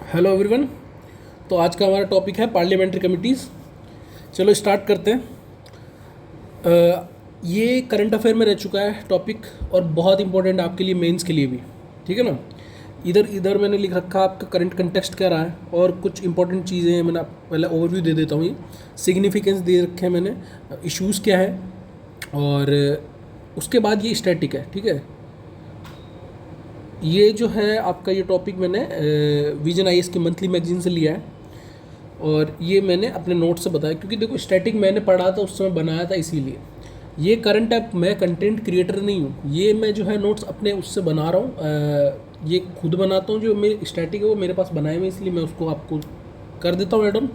Hello everyone. तो आज का हमारा टॉपिक है पार्लियामेंट्री कमिटीज़। चलो स्टार्ट करते हैं। ये करंट अफेयर में रह चुका है टॉपिक और बहुत इंपॉर्टेंट आपके लिए, मेंस के लिए भी। ठीक है ना। इधर इधर मैंने लिख रखा आपका करंट कंटेक्स्ट क्या रहा है और कुछ इंपॉर्टेंट चीज़ें हैं। मैंने पहले ओवरव्यू दे देता हूँ। ये सिग्निफिकेंस दे रखे हैं मैंने, इश्यूज़ क्या है, और उसके बाद ये स्टैटिक है। ठीक है। ये जो है आपका ये टॉपिक मैंने विजन आईएएस की मंथली मैगजीन से लिया है और ये मैंने अपने नोट से बताया, क्योंकि देखो स्टैटिक मैंने पढ़ा था उस समय, बनाया था, इसीलिए। ये करंट है, मैं कंटेंट क्रिएटर नहीं हूँ। ये मैं जो है नोट्स अपने उससे बना रहा हूँ, ये खुद बनाता हूँ। जो मेरे स्टैटिक है वो मेरे पास बनाए हुए, इसलिए मैं उसको आपको कर देता हूँ एड ऑन।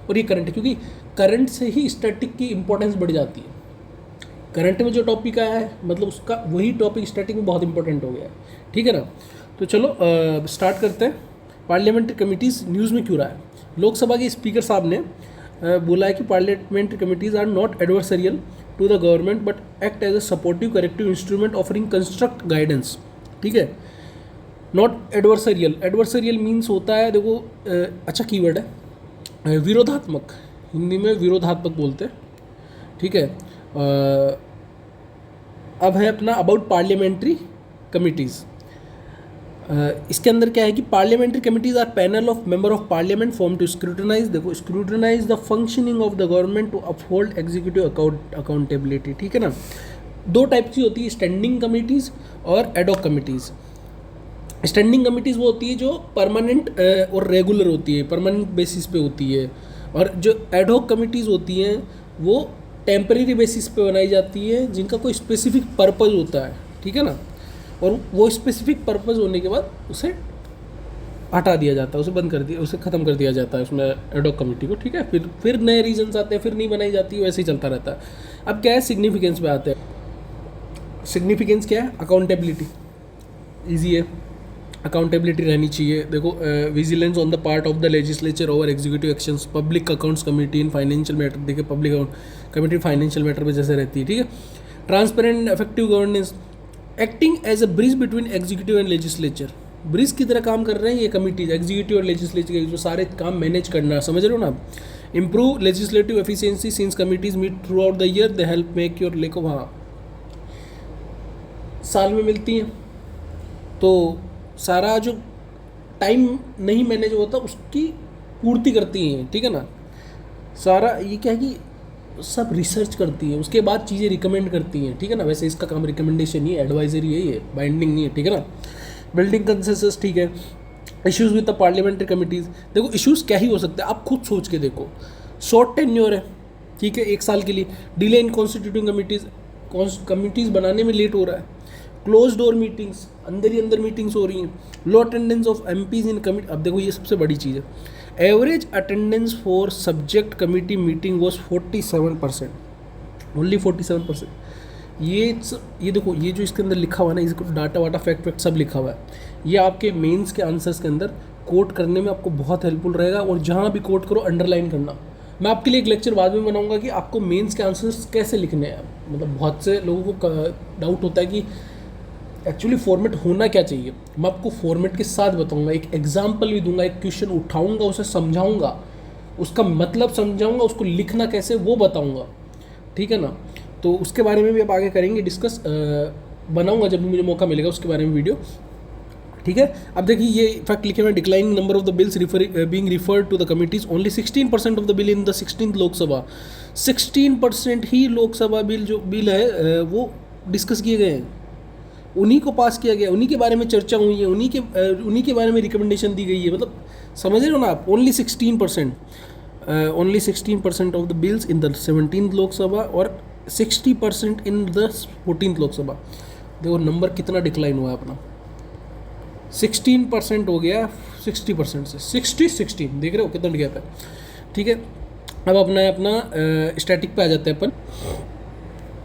और ये करंट है, क्योंकि करंट से ही स्टैटिक की इंपॉर्टेंस बढ़ जाती है। करंट में जो टॉपिक आया है मतलब उसका वही टॉपिक स्टैटिक में बहुत इंपॉर्टेंट हो गया है। ठीक है ना। तो चलो स्टार्ट करते हैं। पार्लियामेंट्री कमिटीज़ न्यूज़ में क्यों रहा है। लोकसभा के स्पीकर साहब ने बोला है कि parliamentary committees are not adversarial to the government but act as a supportive corrective instrument offering construct guidance. ठीक है। नॉट एडवर्सरियल, एडवर्सरियल मीन्स होता है, देखो अच्छा कीवर्ड है, विरोधात्मक। हिंदी में विरोधात्मक बोलते हैं। ठीक है। अब है अपना अबाउट पार्लियामेंट्री कमिटीज़। इसके अंदर क्या है कि parliamentary committees are panel of member of parliament form to scrutinise, देखो scrutinise the functioning of the government to uphold executive accountability. ठीक है ना। दो टाइप की होती है, स्टैंडिंग कमिटीज़ और एडॉक कमिटीज़। स्टैंडिंग कमिटीज़ वो होती है जो परमानेंट और रेगुलर होती है, परमानेंट बेसिस पे होती है। और जो एडॉक कमिटीज़ होती हैं वो टेम्परेरी बेसिस पे बनाई जाती है, जिनका कोई स्पेसिफिक पर्पज़ होता है। ठीक है ना। और वो स्पेसिफिक पर्पज़ होने के बाद उसे हटा दिया जाता है, उसे बंद कर दिया, उसे ख़त्म कर दिया जाता है उसमें एडॉक कमेटी को। ठीक है। फिर नए रीजन्स आते हैं, फिर नहीं बनाई जाती, वैसे ही चलता रहता है। अब क्या है, सिग्निफिकेंस पे आते हैं। सिग्निफिकेंस क्या है, अकाउंटेबिलिटी। ईजी है, अकाउंटेबिलिटी रहनी चाहिए। देखो vigilance on the part of the legislature over executive actions, public accounts committee in financial matter. देखिए public account committee financial matter में जैसे रहती है। ठीक है। Transparent effective governance, acting as a bridge between executive and legislature. Bridge की तरह काम कर रहे हैं ये कमिटीज, एग्जीक्यूटिव और लेजिस्लेचर के जो सारे काम मैनेज करना, समझ रहे हो ना। Improve legislative efficiency since committees meet throughout the year, they help make your लेको, हाँ साल में मिलती हैं तो सारा जो टाइम नहीं मैनेज होता उसकी पूर्ति करती हैं। ठीक है ना। सारा ये क्या है कि सब रिसर्च करती है, उसके बाद चीज़ें रिकमेंड करती हैं। ठीक है ना। वैसे इसका काम रिकमेंडेशन ही है, एडवाइजरी है, ये बाइंडिंग नहीं है। ठीक है ना। Building consensus. ठीक है। Issues with the parliamentary committees, देखो इश्यूज़ क्या ही हो सकता है, आप खुद सोच के देखो। शॉर्ट टेन्योर है, ठीक है, 1 साल के लिए। Delay in constituting committees, committees बनाने में लेट हो रहा है। क्लोज डोर मीटिंग्स, अंदर ही अंदर मीटिंग्स हो रही हैं। Low attendance of MPs in committee, अब देखो ये सबसे बड़ी चीज़ है। Average attendance for subject committee meeting was 47%, only 47%। ये देखो, ये जो इसके अंदर लिखा हुआ है ना, इसको डाटा वाटा फैक्ट सब लिखा हुआ है, ये आपके मेंस के आंसर्स के अंदर कोट करने में आपको बहुत हेल्पफुल रहेगा। और जहाँ भी कोट करो अंडरलाइन करना। मैं आपके लिए एक लेक्चर बाद में बनाऊंगा कि आपको मेंस के आंसर्स कैसे लिखने हैं। मतलब बहुत से लोगों को डाउट होता है कि एक्चुअली फॉर्मेट होना क्या चाहिए। मैं आपको फॉर्मेट के साथ बताऊंगा, एक एग्जाम्पल भी दूंगा, एक क्वेश्चन उठाऊंगा, उसे समझाऊंगा, उसका मतलब समझाऊंगा, उसको लिखना कैसे वो बताऊंगा। ठीक है ना। तो उसके बारे में भी अब आगे करेंगे डिस्कस, बनाऊंगा जब भी मुझे मौका मिलेगा उसके बारे में वीडियो। ठीक है। अब देखिए ये फैक्ट लिखे हुए, declining number of the bills being referred to the committees, only 16% of the bill in the 16th Lok Sabha. 16% ही लोकसभा बिल जो बिल है वो डिस्कस किए गए हैं, उन्हीं को पास किया गया, उन्हीं के बारे में चर्चा हुई है, उन्हीं के बारे में रिकमेंडेशन दी गई है। मतलब समझ रहे हो ना आप, only 16%, only 16% of the bills in the 17th Lok Sabha और 60% इन द 14th लोकसभा। देखो नंबर कितना डिक्लाइन हुआ है अपना, 16% हो गया 60% से, 60-16, देख रहे हो कितना गैप है। ठीक है। अब अपना स्टैटिक पे आ जाते हैं अपन।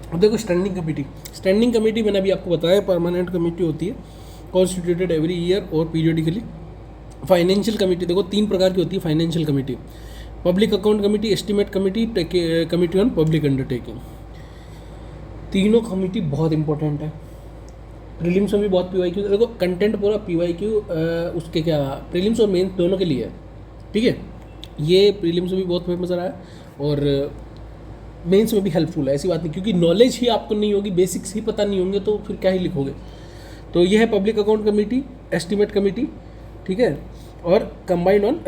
अब देखो स्टैंडिंग कमेटी मैंने अभी आपको बताया परमानेंट कमेटी होती है, कॉन्स्टिट्यूटेड एवरी ईयर और पीरियडिकली। फाइनेंशियल कमेटी देखो 3 प्रकार की होती है financial committee, public account committee, estimate committee, committee on public undertaking. तीनों कमेटी बहुत इंपॉर्टेंट है। प्रीलिम्स में भी बहुत PYQ, देखो कंटेंट पूरा PYQ उसके क्या प्रीलिम्स और मेंस दोनों के लिए है, ठीक है। ये प्रीलिम्स में भी बहुत फेमस रहा है और मेंस में भी हेल्पफुल है, ऐसी बात नहीं, क्योंकि नॉलेज ही आपको नहीं होगी, बेसिक्स ही पता नहीं होंगे तो फिर क्या ही लिखोगे। तो ये है public account committee, estimate committee, ठीक है, और combined on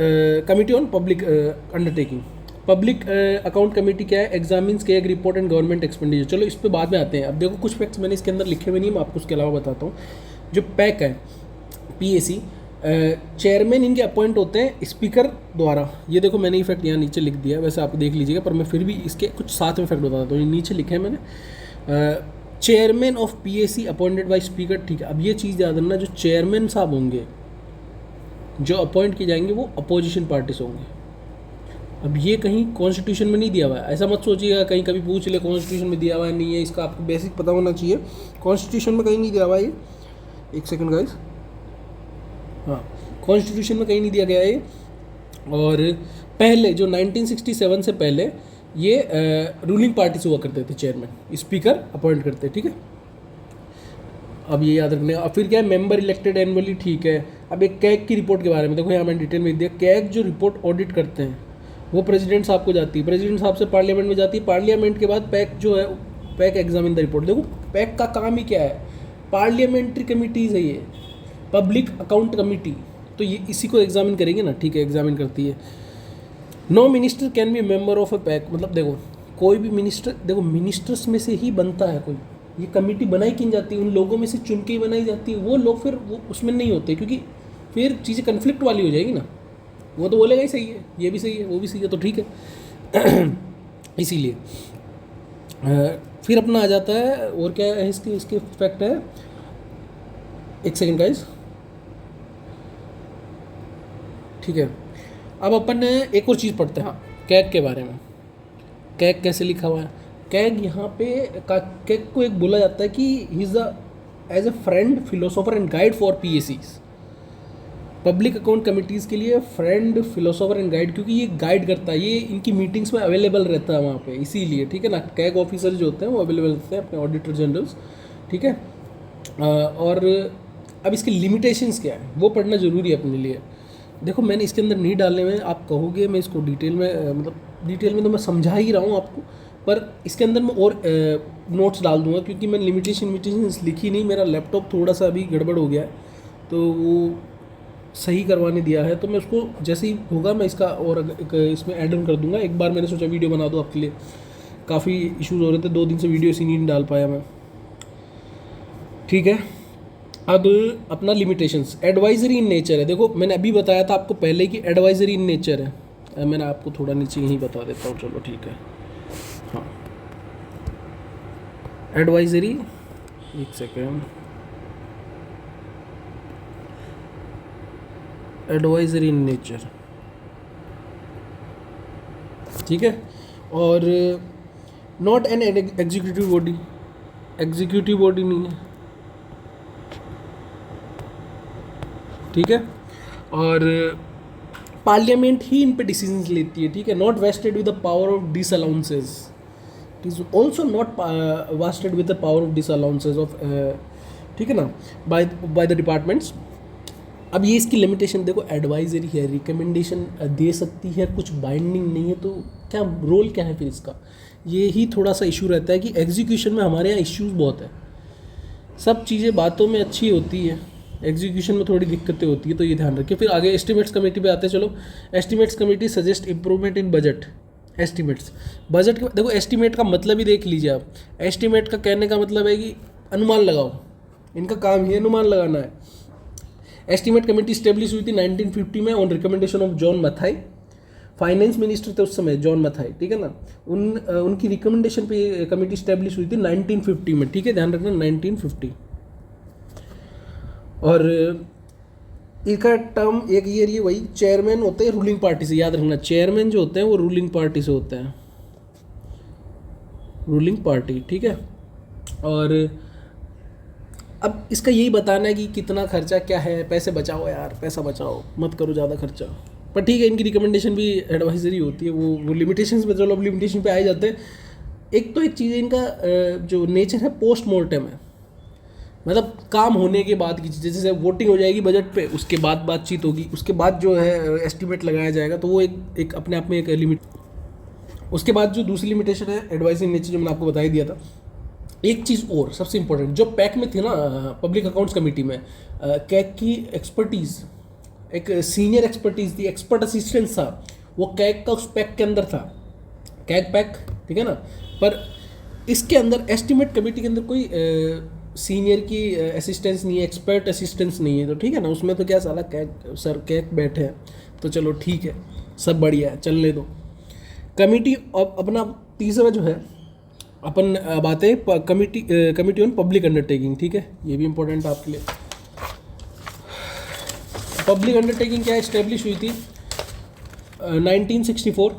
committee on public undertaking. Public account committee क्या है, एग्जामिन्स के एक रिपोर्ट एंड गवर्नमेंट एक्सपेंडिचर। चलो इस पे बाद में आते हैं। अब देखो कुछ फैक्ट्स मैंने इसके अंदर लिखे हुए नहीं, मैं आपको उसके अलावा बताता हूँ। जो पैक है PAC, चेयरमैन इनके अपॉइंट होते हैं स्पीकर द्वारा। ये देखो मैंने ये फैक्ट यहाँ नीचे लिख दिया, वैसे आप देख लीजिएगा, पर मैं फिर भी इसके कुछ साथ में फैक्ट बताता हूँ। ये नीचे लिखे हैं मैंने, chairman of PAC appointed by speaker, ठीक है। अब ये चीज़ याद रखना, जो चेयरमैन साहब होंगे जो अपॉइंट किए जाएंगे वो अपोजिशन पार्टीज होंगे। अब ये कहीं कॉन्स्टिट्यूशन में नहीं दिया हुआ है, ऐसा मत सोचिएगा कहीं कभी पूछ ले कॉन्स्टिट्यूशन में दिया हुआ है, नहीं है, इसका आपको बेसिक पता होना चाहिए। कॉन्स्टिट्यूशन में कहीं नहीं दिया हुआ है ये, एक सेकंड गाइस, हाँ कॉन्स्टिट्यूशन में कहीं नहीं दिया गया है। और पहले जो 1967 से पहले ये रूलिंग पार्टी से हुआ करते थे, चेयरमैन स्पीकर अपॉइंट करते, ठीक है। अब ये याद रखने। अब फिर क्या है, मेंबर इलेक्टेड एनुअली, ठीक है। अब एक कैग की रिपोर्ट के बारे में देखो, यहाँ मैंने डिटेल में दिया। कैग जो रिपोर्ट ऑडिट करते हैं वो प्रेसिडेंट साहब को जाती है, प्रेसिडेंट साहब से पार्लियामेंट में जाती है, पार्लियामेंट के बाद पैक जो है, पैक एग्जामिन द रिपोर्ट। देखो पैक का काम ही क्या है, पार्लियामेंट्री कमिटीज़ है ये, पब्लिक अकाउंट कमेटी, तो ये इसी को एग्जामिन करेंगे ना, ठीक है, एग्जामिन करती है। No minister can be member of a PAC, मतलब देखो कोई भी मिनिस्टर, देखो मिनिस्टर्स में से ही बनता है कोई, ये कमेटी बनाई की जाती है, उन लोगों में से चुन के ही बनाई जाती है। वो लोग फिर वो उसमें नहीं होते, क्योंकि फिर चीज़ें कन्फ्लिक्ट वाली हो जाएगी ना, वो तो बोलेगा ही सही है, ये भी सही है, वो भी सही है, तो ठीक है। इसीलिए फिर अपना आ जाता है, और क्या है इसके फैक्ट है, एक सेकेंड गाइस, ठीक है। अब अपन एक और चीज़ पढ़ते हैं, हाँ कैग के बारे में। कैग कैसे लिखा हुआ है, कैग यहाँ पे कैग को एक बोला जाता है कि he is as a friend, philosopher and guide for PACs, public account committees के लिए फ्रेंड, फिलोसोफर एंड गाइड, क्योंकि ये गाइड करता है, ये इनकी मीटिंग्स में अवेलेबल रहता है वहाँ पे, इसीलिए, ठीक है ना। कैग ऑफिसर जो होते हैं वो अवेलेबल रहते हैं, अपने ऑडिटर जनरल्स, ठीक है। और अब इसके लिमिटेशंस क्या है वो पढ़ना ज़रूरी है अपने लिए। देखो मैंने इसके अंदर नहीं डालने में, आप कहोगे मैं इसको डिटेल में, मतलब डिटेल में तो मैं समझा ही रहा हूँ आपको, पर इसके अंदर मैं और नोट्स डाल दूंगा, क्योंकि मैंने लिमिटेशंस लिखी नहीं, मेरा लैपटॉप थोड़ा सा अभी गड़बड़ हो गया है, तो वो सही करवाने दिया है, तो मैं उसको जैसे ही होगा मैं इसका और इसमें ऐड ऑन कर दूंगा। एक बार मैंने सोचा वीडियो बना दूँ आपके लिए, काफ़ी इश्यूज़ हो रहे थे, 2 दिन से वीडियो इसी नहीं डाल पाया मैं, ठीक है। अब अपना लिमिटेशंस, एडवाइजरी इन नेचर है। देखो मैंने अभी बताया था आपको पहले कि एडवाइजरी इन नेचर है, मैंने आपको थोड़ा नीचे यहीं बता देता हूँ, चलो ठीक है, हाँ एडवाइजरी, एक सेकेंड, एडवाइजरी इन नेचर, ठीक है। और not an executive body, executive body नहीं है, ठीक है। और पार्लियामेंट ही इन पे डिसीजंस लेती है, ठीक है। Not vested with the power of disallowances, it is also not vested with the power of disallowances of, ठीक है ना, बाय द डिपार्टमेंट्स। अब ये इसकी लिमिटेशन देखो, एडवाइजरी है, रिकमेंडेशन दे सकती है, कुछ बाइंडिंग नहीं है, तो क्या रोल क्या है फिर इसका, ये ही थोड़ा सा इशू रहता है कि एग्जीक्यूशन में हमारे यहाँ इश्यूज बहुत है। सब चीज़ें बातों में अच्छी होती है, एग्जीक्यूशन में थोड़ी दिक्कतें होती है, तो ये ध्यान रखिए। फिर आगे एस्टिमेट्स कमेटी पे आते हैं, चलो। Estimates committee suggest improvement in budget, estimates, budget के देखो एस्टिमेट का मतलब ही देख लीजिए आप, एस्टिमेट का कहने का मतलब है कि अनुमान लगाओ, इनका काम ही अनुमान लगाना है। एस्टिमेट कमेटी स्टेब्लिश हुई थी 1950 में on recommendation of John Mathai, finance minister थे उस समय जॉन मथाई, ठीक है ना, उनकी रिकमेंडेशन पे कमेटी स्टेब्लिश हुई थी 1950 में, ठीक है, ध्यान रखना 1950। और इसका टर्म एक ईयर ये वही, चेयरमैन होते हैं रूलिंग पार्टी से, याद रखना चेयरमैन जो होते हैं वो रूलिंग पार्टी से होते हैं, रूलिंग पार्टी, ठीक है। और अब इसका यही बताना है कि कितना खर्चा क्या है, पैसे बचाओ यार, पैसा बचाओ, मत करो ज़्यादा खर्चा, पर ठीक है इनकी रिकमेंडेशन भी एडवाइजरी होती है, वो लिमिटेशंस पे, चलो अब लिमिटेशन पे आए जाते हैं। एक तो एक चीज़ इनका जो नेचर है पोस्टमार्टम है, मतलब काम होने के बाद की चीज़, जैसे वोटिंग हो जाएगी बजट पे, उसके बाद बातचीत होगी, उसके बाद जो है एस्टिमेट लगाया जाएगा, तो वो एक अपने आप में एक लिमिट। उसके बाद जो दूसरी लिमिटेशन है एडवाइजरी नेचर, जो मैंने आपको बता ही दिया था। एक चीज़ और सबसे इंपॉर्टेंट जो पैक में थी ना, पब्लिक अकाउंट्स कमेटी में, कैग की एक्सपर्टीज़, एक सीनियर एक्सपर्टीज़ थी, एक्सपर्ट असिस्टेंस था, वो कैग का उस पैक के अंदर था, कैग पैक, ठीक है ना। पर इसके अंदर एस्टिमेट कमेटी के अंदर कोई सीनियर की असिस्टेंस नहीं है, एक्सपर्ट असिस्टेंस नहीं है, तो ठीक है ना। उसमें तो क्या साला कैग सर कैग बैठे हैं, तो चलो ठीक है, सब बढ़िया है, चलने दो। कमेटी अपना तीसरा जो है, अपन बातें कमेटी ऑन पब्लिक अंडरटेकिंग, ठीक है, ये भी इंपॉर्टेंट है आपके लिए। पब्लिक अंडरटेकिंग क्या इस्टेब्लिश हुई थी 1964,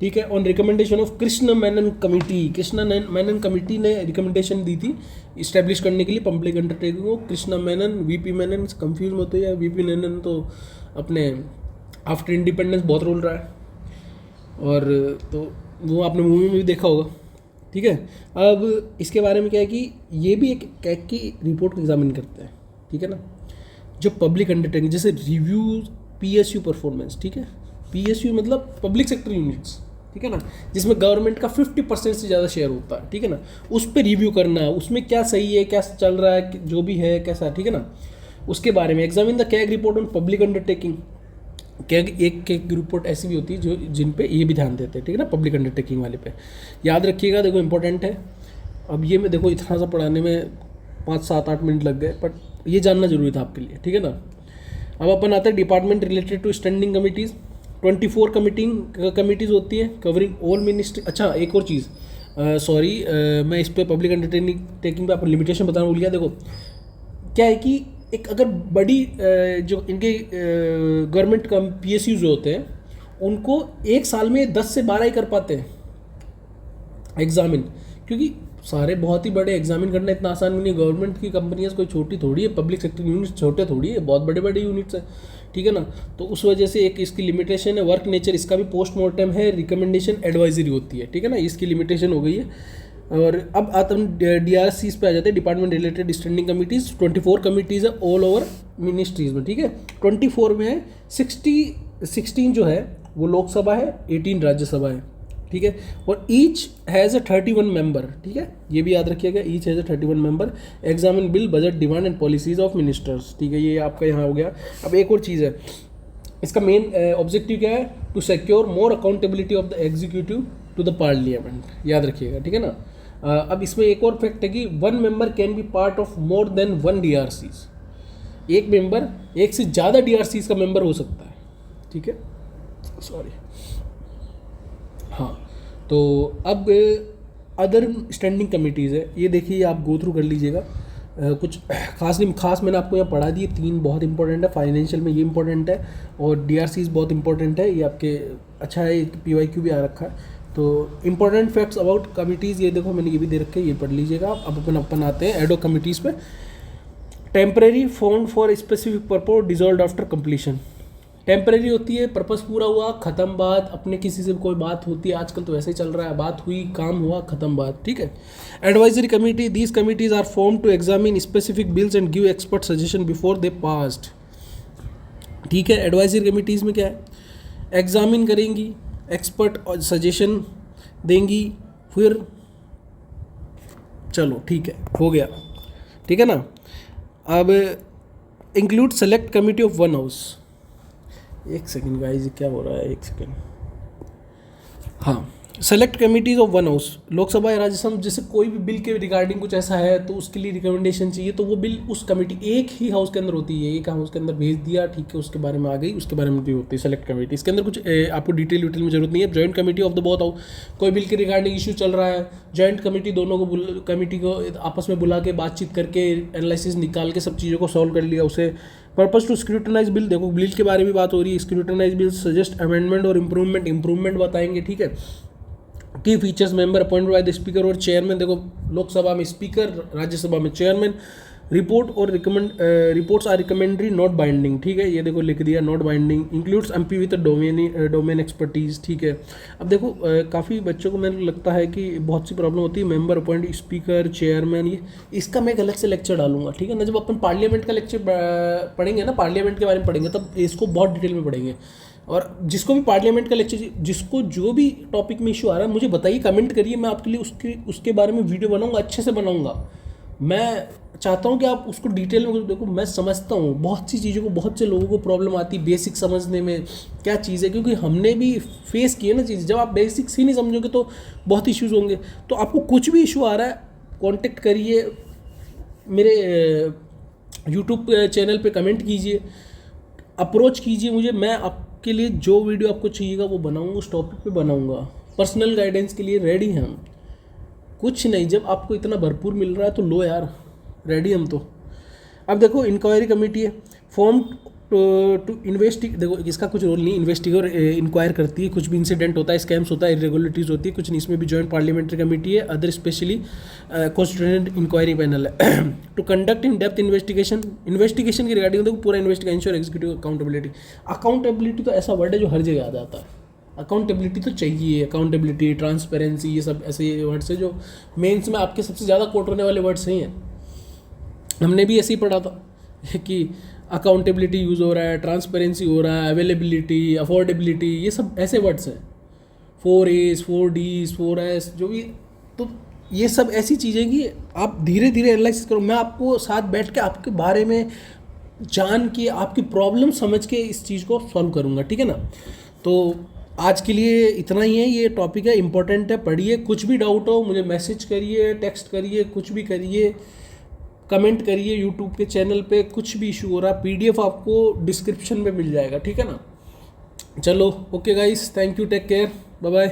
ठीक है, on recommendation of Krishna Menon committee. Krishna Menon committee ने रिकमेंडेशन दी थी इस्टेब्लिश करने के लिए पब्लिक अंडरटेकिंग को। कृष्ण मेनन, वीपी मेनन कंफ्यूज मत हो, या वीपी मेनन तो अपने आफ्टर इंडिपेंडेंस बहुत रोल रहा है, और तो वो आपने मूवी में भी देखा होगा, ठीक है। अब इसके बारे में क्या है कि ये भी एक कैग की रिपोर्ट को एग्जामिन करते हैं, ठीक है ना। जो पब्लिक अंडरटेकिंग, जैसे रिव्यू पीएसयू परफॉर्मेंस, ठीक है, पीएसयू मतलब पब्लिक सेक्टर यूनिट्स, ठीक है ना, जिसमें गवर्नमेंट का 50% से ज़्यादा शेयर होता है, ठीक है ना, उस पर रिव्यू करना है, उसमें क्या सही है, क्या चल रहा है, जो भी है कैसा, ठीक है ना, उसके बारे में। Examine the CAG report on public undertaking. CAG एक रिपोर्ट ऐसी भी होती है जो जिन पे ये भी ध्यान देते हैं, ठीक है ना, पब्लिक अंडरटेकिंग वाले पे याद रखिएगा, देखो इंपॉर्टेंट है। अब ये मैं देखो इतना सा पढ़ाने में 5-7-8 मिनट लग गए, बट ये जानना जरूरी था आपके लिए, ठीक है ना। अब अपन आते हैं department related to standing committees. 24 committees होती है कवरिंग ऑल मिनिस्ट्री। अच्छा एक और चीज़, सॉरी, मैं इस पर पब्लिक अंडरटेकिंग पे आपको लिमिटेशन बताना भूल गया। देखो क्या है कि एक अगर बड़ी जो इनके गवर्नमेंट का पीएसयू जो होते हैं, उनको एक साल में 10 से 12 ही कर पाते हैं एग्जामिन, क्योंकि सारे बहुत ही बड़े एग्जामिन करना इतना आसान नहीं है। गवर्नमेंट की कंपनियां कोई छोटी थोड़ी है, पब्लिक सेक्टर यूनिट्स छोटे थोड़ी है, बहुत बड़े बड़े यूनिट्स है, ठीक है ना। तो उस वजह से एक इसकी लिमिटेशन है। वर्क नेचर इसका भी पोस्टमार्टम है, रिकमेंडेशन एडवाइजरी होती है, ठीक है ना, इसकी लिमिटेशन हो गई है। और अब आता हम DRCs पे आ जाते हैं, department related standing committees. 24 committees है ऑल ओवर मिनिस्ट्रीज में, ठीक है। 24 में है 16 जो है वो लोकसभा है, 18 राज्यसभा है, ठीक है। और ईच हैज़ अ 31 मेंबर, ठीक है, ये भी याद रखिएगा, each has a 31 member. Examine bill, budget, demand and policies of ministers, ठीक है, ये आपका यहाँ हो गया। अब एक और चीज़ है, इसका मेन ऑब्जेक्टिव क्या है, to secure more accountability of the executive to the parliament, याद रखिएगा, ठीक है ना। अब इसमें एक और फैक्ट है कि 1 member can be part of more than 1 DRCs। एक मेंबर एक से ज़्यादा DRCs का मेंबर हो सकता है, ठीक है, सॉरी, हाँ। तो अब अदर स्टैंडिंग कमिटीज़ है, ये देखिए आप गो थ्रू कर लीजिएगा। कुछ खास नहीं, खास मैंने आपको यहाँ पढ़ा दिए, 3 बहुत इंपॉर्टेंट है, फाइनेंशियल में ये इंपॉर्टेंट है, और DRCs बहुत इंपॉर्टेंट है, ये आपके अच्छा है, PYQ भी आ रखा है। तो इंपॉर्टेंट फैक्ट्स अबाउट कमिटीज़, ये देखो मैंने ये भी दे रखे हैं, ये पढ़ लीजिएगा। अब अपन आते हैं एडो कमिटीज़ पे। Temporary form for specific purpose, dissolve after completion. Temporary होती है, पर्पस पूरा हुआ, ख़त्म बात, अपने किसी से कोई बात होती है, आजकल तो वैसे ही चल रहा है, बात हुई, काम हुआ, ख़त्म बात, ठीक है। Advisory committee, these committees are form to examine specific bills and give expert suggestion before they passed, ठीक है। एडवाइजरी कमिटीज़ में क्या है, एग्जामिन करेंगी, एक्सपर्ट और सजेशन देंगी, फिर चलो ठीक है, हो गया, ठीक है ना। अब include select committee of 1 house. एक सेकेंड गाइस, क्या हो रहा है, एक सेकेंड, हाँ। Select committees of 1 house, Lok Sabha या राज्यसभा, जैसे कोई भी बिल के रिगार्डिंग कुछ ऐसा है तो उसके लिए रिकमेंडेशन चाहिए, तो वो बिल उस कमेटी एक ही हाउस के अंदर होती है, एक हाउस के अंदर भेज दिया, ठीक है, उसके बारे में आ गई, उसके बारे में भी होती है सेलेक्ट कमेटी। इसके अंदर कुछ आपको डिटेल में जरूरत नहीं है। Joint committee of the both house, कोई बिल के रिगार्डिंग इशू चल रहा है, जॉइंट कमेटी दोनों को कमेटी को आपस में बुला के बातचीत करके एनालिसिस निकाल के सब चीज़ों को सॉल्व कर लिया। उसे पर्पज टू स्क्रूटनाइज बिल, देखो बिल के बारे में बात हो रही है, स्क्रूटनाइज बिल, सजेस्ट अमेंडमेंट और इम्प्रूवमेंट बताएंगे, ठीक है। की features, member appointed by the speaker और चेयरमैन, देखो लोकसभा में स्पीकर, राज्यसभा में चेयरमैन, रिपोर्ट और रिपोर्ट्स आर रिकमेंडरी नॉट बाइंडिंग, ठीक है, ये देखो लिख दिया not binding, includes MP with domain expertise, ठीक है। अब देखो काफ़ी बच्चों को मेरे लगता है कि बहुत सी प्रॉब्लम होती है मेंबर अपॉइंट, स्पीकर, चेयरमैन, ये इसका मैं एक अलग से लेक्चर डालूंगा, ठीक है ना। जब अपन पार्लियामेंट का लेक्चर पढ़ेंगे ना, पार्लियामेंट के बारे में पढ़ेंगे, तब इसको बहुत डिटेल में पढ़ेंगे। और जिसको भी पार्लियामेंट का लेक्चर, जिसको जो भी टॉपिक में इशू आ रहा है मुझे बताइए, कमेंट करिए, मैं आपके लिए उसके बारे में वीडियो बनाऊंगा, अच्छे से बनाऊंगा। मैं चाहता हूं कि आप उसको डिटेल में देखो। मैं समझता हूं बहुत सी चीज़ों को, बहुत से लोगों को प्रॉब्लम आती है बेसिक समझने में क्या चीज़ है, क्योंकि हमने भी फेस किए ना चीज़। जब आप बेसिक्स ही नहीं समझोगे तो बहुत इश्यूज़ होंगे। तो आपको कुछ भी इशू आ रहा है, कॉन्टेक्ट करिए मेरे यूट्यूब चैनल पे, कमेंट कीजिए, अप्रोच कीजिए मुझे। मैं आपके लिए जो वीडियो आपको चाहिएगा वो बनाऊंगा, उस टॉपिक पे बनाऊंगा। पर्सनल गाइडेंस के लिए रेडी हैं हम। कुछ नहीं, जब आपको इतना भरपूर मिल रहा है तो लो यार, रेडी हम तो। अब देखो इंक्वायरी कमेटी है फॉर्म टू इन्वेस्टिग, देखो इसका कुछ रोल नहीं, इन्वेस्टिगर इंक्वायर करती है, कुछ भी इंसिडेंट होता है, स्कैम्स होता है, इरेगुलरिटीज़ होती है, कुछ नहीं। इसमें भी जॉइंट पार्लियामेंट्री कमेटी है, other specially constituent inquiry panel है to conduct in depth investigation की रिगार्डिंग। देखो पूरा इन्वेस्टिगेशन और एग्जीक्यूटिव अकाउंटेबिलिटी तो ऐसा वर्ड है जो हर जगह आ जाता है। अकाउंटेबिलिटी तो चाहिए, अकाउंटेबिलिटी, ट्रांसपेरेंसी, ये सब ऐसे वर्ड्स हैं जो मेंस में आपके सबसे ज़्यादा कोट होने वाले वर्ड्स ही हैं। हमने भी ऐसे ही पढ़ा था कि अकाउंटेबिलिटी यूज़ हो रहा है, ट्रांसपेरेंसी हो रहा है, अवेलेबिलिटी, अफोर्डेबिलिटी, ये सब ऐसे वर्ड्स हैं। 4A's 4D's 4S जो भी, तो ये सब ऐसी चीज़ें कि आप धीरे धीरे एनालाइसिस करो। मैं आपको साथ बैठ के आपके बारे में जान के, आपकी प्रॉब्लम समझ के इस चीज़ को सॉल्व करूँगा, ठीक है ना। तो आज के लिए इतना ही है, ये टॉपिक है, इंपॉर्टेंट है, पढ़िए। कुछ भी डाउट हो मुझे मैसेज करिए, टेक्स्ट करिए, कुछ भी करिए, कमेंट करिए यूट्यूब के चैनल पे। कुछ भी इशू हो रहा, PDF आपको डिस्क्रिप्शन में मिल जाएगा, ठीक है ना। चलो okay guys, thank you, take care, bye bye.